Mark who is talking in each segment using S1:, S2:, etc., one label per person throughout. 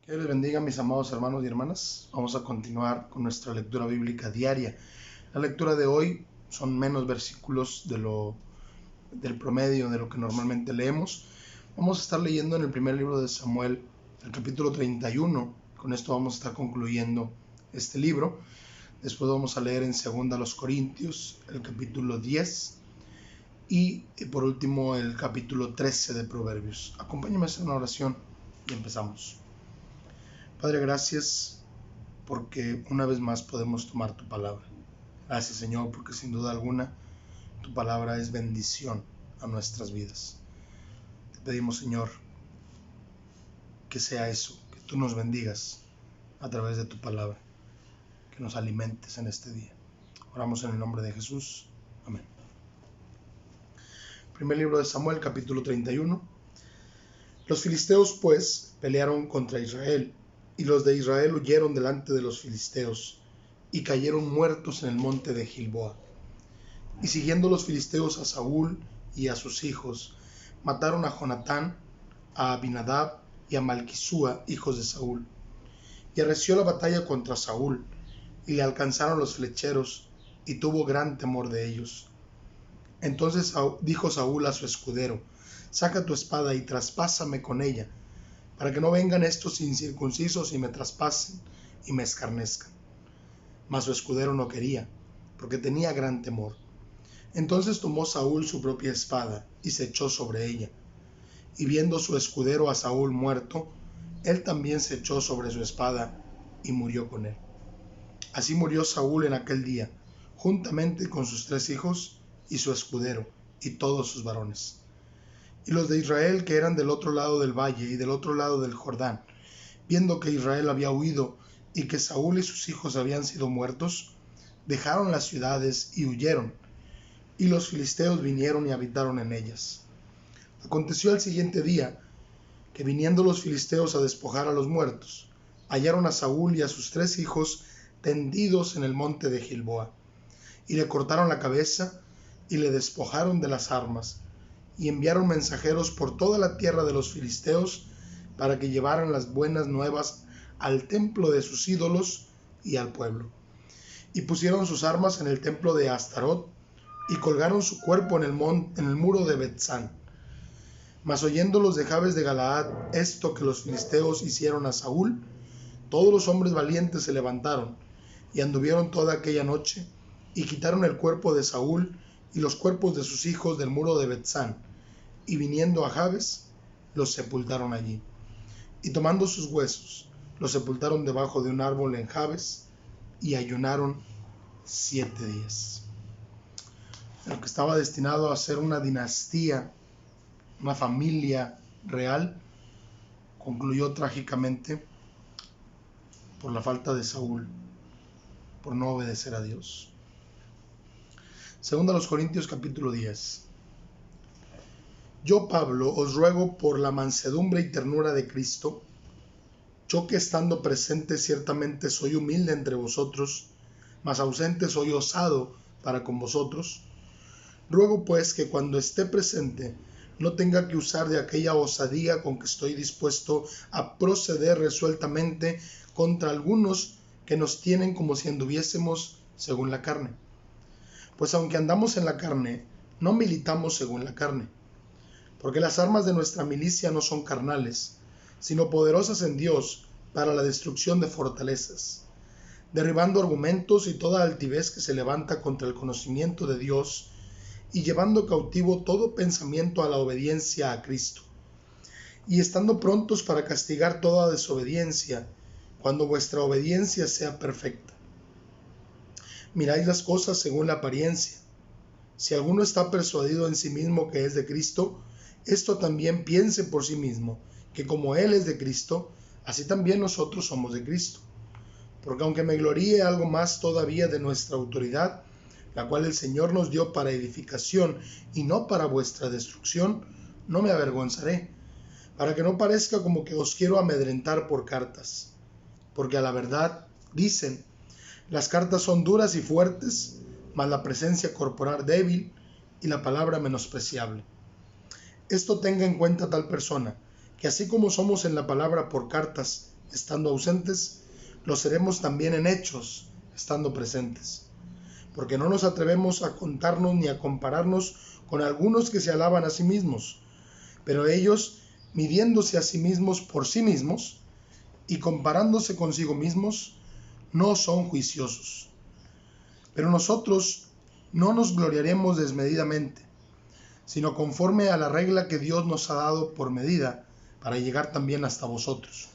S1: Que Dios les bendiga, mis amados hermanos y hermanas. Vamos a continuar con nuestra lectura bíblica diaria. La lectura de hoy son menos versículos del promedio de lo que normalmente leemos. Vamos a estar leyendo en el primer libro de Samuel, el capítulo 31. Con esto vamos a estar concluyendo este libro. Después vamos a leer en 2 Corintios, el capítulo 10. Y por último, el capítulo 13 de Proverbios. Acompáñenme a hacer una oración y empezamos. Padre, gracias porque una vez más podemos tomar tu palabra. Gracias, Señor, porque sin duda alguna tu palabra es bendición a nuestras vidas. Te pedimos, Señor, que sea eso, que tú nos bendigas a través de tu palabra, que nos alimentes en este día. Oramos en el nombre de Jesús. Amén. Primer libro de Samuel, capítulo 31. Los filisteos, pues, pelearon contra Israel, y los de Israel huyeron delante de los filisteos, y cayeron muertos en el monte de Gilboa. Y siguiendo los filisteos a Saúl y a sus hijos, mataron a Jonatán, a Abinadab y a Malquisúa, hijos de Saúl. Y arreció la batalla contra Saúl, y le alcanzaron los flecheros, y tuvo gran temor de ellos. Entonces dijo Saúl a su escudero: saca tu espada y traspásame con ella, para que no vengan estos incircuncisos y me traspasen y me escarnezcan. Mas su escudero no quería, porque tenía gran temor. Entonces tomó Saúl su propia espada y se echó sobre ella. Y viendo su escudero a Saúl muerto, él también se echó sobre su espada y murió con él. Así murió Saúl en aquel día, juntamente con sus 3 hijos y su escudero y todos sus varones. Y los de Israel, que eran del otro lado del valle y del otro lado del Jordán, viendo que Israel había huido y que Saúl y sus hijos habían sido muertos, dejaron las ciudades y huyeron, y los filisteos vinieron y habitaron en ellas. Aconteció al siguiente día, que viniendo los filisteos a despojar a los muertos, hallaron a Saúl y a sus 3 hijos tendidos en el monte de Gilboa, y le cortaron la cabeza y le despojaron de las armas, y enviaron mensajeros por toda la tierra de los filisteos para que llevaran las buenas nuevas al templo de sus ídolos y al pueblo. Y pusieron sus armas en el templo de Astarot y colgaron su cuerpo en el muro de Betzán. Mas oyendo los de Jabes de Galaad esto que los filisteos hicieron a Saúl, todos los hombres valientes se levantaron y anduvieron toda aquella noche y quitaron el cuerpo de Saúl y los cuerpos de sus hijos del muro de Betzán, y viniendo a Jabes, los sepultaron allí. Y tomando sus huesos, los sepultaron debajo de un árbol en Jabes, y ayunaron 7 días. Lo que estaba destinado a ser una dinastía, una familia real, concluyó trágicamente por la falta de Saúl, por no obedecer a Dios. 2 Corintios capítulo 10. Yo, Pablo, os ruego por la mansedumbre y ternura de Cristo, yo que estando presente ciertamente soy humilde entre vosotros, mas ausente soy osado para con vosotros. Ruego pues que cuando esté presente no tenga que usar de aquella osadía con que estoy dispuesto a proceder resueltamente contra algunos que nos tienen como si anduviésemos según la carne. Pues aunque andamos en la carne, no militamos según la carne, porque las armas de nuestra milicia no son carnales, sino poderosas en Dios para la destrucción de fortalezas, derribando argumentos y toda altivez que se levanta contra el conocimiento de Dios, y llevando cautivo todo pensamiento a la obediencia a Cristo, y estando prontos para castigar toda desobediencia, cuando vuestra obediencia sea perfecta. Miráis las cosas según la apariencia. Si alguno está persuadido en sí mismo que es de Cristo, esto también piense por sí mismo, que como Él es de Cristo, así también nosotros somos de Cristo. Porque aunque me gloríe algo más todavía de nuestra autoridad, la cual el Señor nos dio para edificación y no para vuestra destrucción, no me avergonzaré, para que no parezca como que os quiero amedrentar por cartas. Porque a la verdad, dicen, las cartas son duras y fuertes, mas la presencia corporal débil y la palabra menospreciable. Esto tenga en cuenta tal persona, que así como somos en la palabra por cartas, estando ausentes, lo seremos también en hechos, estando presentes. Porque no nos atrevemos a contarnos ni a compararnos con algunos que se alaban a sí mismos, pero ellos, midiéndose a sí mismos por sí mismos y comparándose consigo mismos, no son juiciosos. Pero nosotros no nos gloriaremos desmedidamente, sino conforme a la regla que Dios nos ha dado por medida, para llegar también hasta vosotros.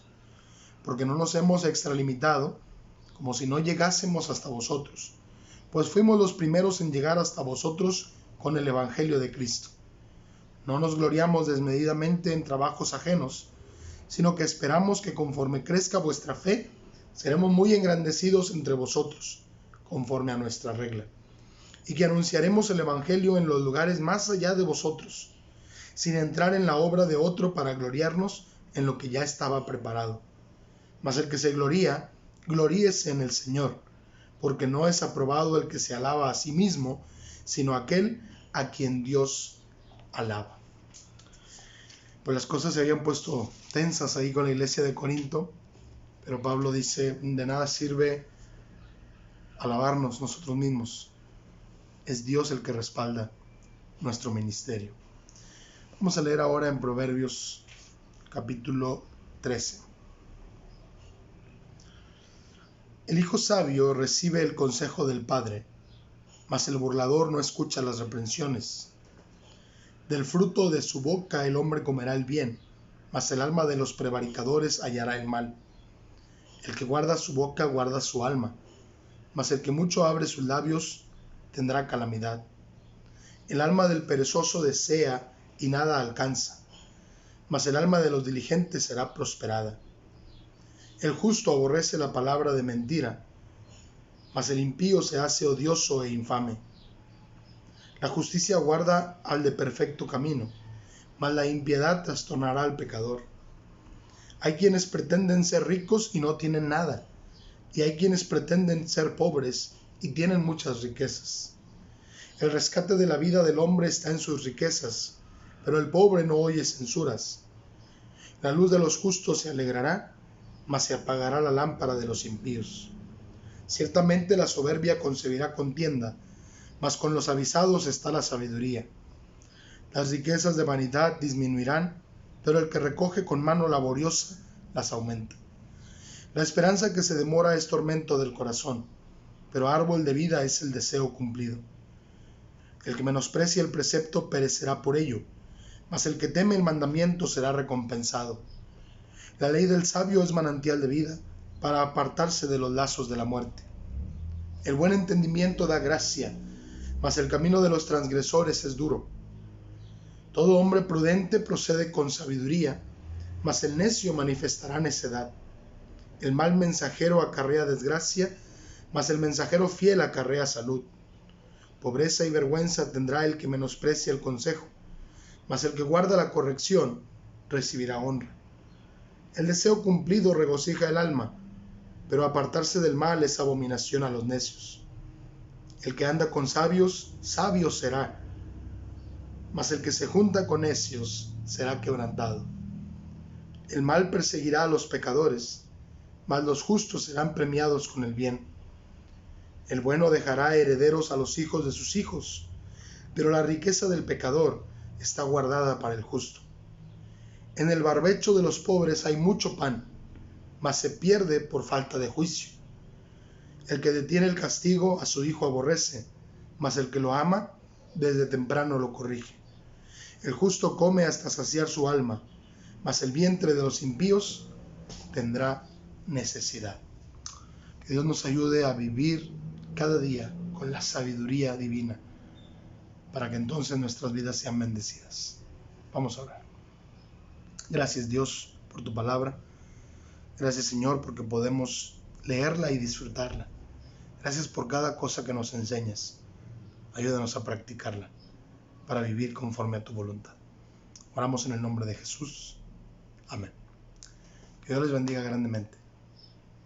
S1: Porque no nos hemos extralimitado, como si no llegásemos hasta vosotros, pues fuimos los primeros en llegar hasta vosotros con el Evangelio de Cristo. No nos gloriamos desmedidamente en trabajos ajenos, sino que esperamos que conforme crezca vuestra fe, seremos muy engrandecidos entre vosotros, conforme a nuestra regla, y que anunciaremos el Evangelio en los lugares más allá de vosotros, sin entrar en la obra de otro para gloriarnos en lo que ya estaba preparado. Mas el que se gloría, gloríese en el Señor, porque no es aprobado el que se alaba a sí mismo, sino aquel a quien Dios alaba. Pues las cosas se habían puesto tensas ahí con la iglesia de Corinto, pero Pablo dice, de nada sirve alabarnos nosotros mismos, es Dios el que respalda nuestro ministerio. Vamos a leer ahora en Proverbios capítulo 13. El hijo sabio recibe el consejo del padre, mas el burlador no escucha las reprensiones. Del fruto de su boca el hombre comerá el bien, mas el alma de los prevaricadores hallará el mal. El que guarda su boca guarda su alma, mas el que mucho abre sus labios tendrá calamidad. El alma del perezoso desea y nada alcanza, mas el alma de los diligentes será prosperada. El justo aborrece la palabra de mentira, mas el impío se hace odioso e infame. La justicia guarda al de perfecto camino, mas la impiedad trastornará al pecador. Hay quienes pretenden ser ricos y no tienen nada, y hay quienes pretenden ser pobres y tienen muchas riquezas. El rescate de la vida del hombre está en sus riquezas, pero el pobre no oye censuras. La luz de los justos se alegrará, mas se apagará la lámpara de los impíos. Ciertamente la soberbia concebirá contienda, mas con los avisados está la sabiduría. Las riquezas de vanidad disminuirán, pero el que recoge con mano laboriosa las aumenta. La esperanza que se demora es tormento del corazón, pero árbol de vida es el deseo cumplido. El que menosprecia el precepto perecerá por ello, mas el que teme el mandamiento será recompensado. La ley del sabio es manantial de vida, para apartarse de los lazos de la muerte. El buen entendimiento da gracia, mas el camino de los transgresores es duro. Todo hombre prudente procede con sabiduría, mas el necio manifestará necedad. El mal mensajero acarrea desgracia, mas el mensajero fiel acarrea salud. Pobreza y vergüenza tendrá el que menosprecia el consejo, mas el que guarda la corrección recibirá honra. El deseo cumplido regocija el alma, pero apartarse del mal es abominación a los necios. El que anda con sabios, sabio será, mas el que se junta con necios será quebrantado. El mal perseguirá a los pecadores, mas los justos serán premiados con el bien. El bueno dejará herederos a los hijos de sus hijos, pero la riqueza del pecador está guardada para el justo. En el barbecho de los pobres hay mucho pan, mas se pierde por falta de juicio. El que detiene el castigo a su hijo aborrece, mas el que lo ama desde temprano lo corrige. El justo come hasta saciar su alma, mas el vientre de los impíos tendrá necesidad. Que Dios nos ayude a vivir cada día con la sabiduría divina, para que entonces nuestras vidas sean bendecidas. Vamos a orar. Gracias Dios por tu palabra. Gracias Señor porque podemos leerla y disfrutarla. Gracias por cada cosa que nos enseñas. Ayúdanos a practicarla para vivir conforme a tu voluntad. Oramos en el nombre de Jesús. Amén. Que Dios les bendiga grandemente.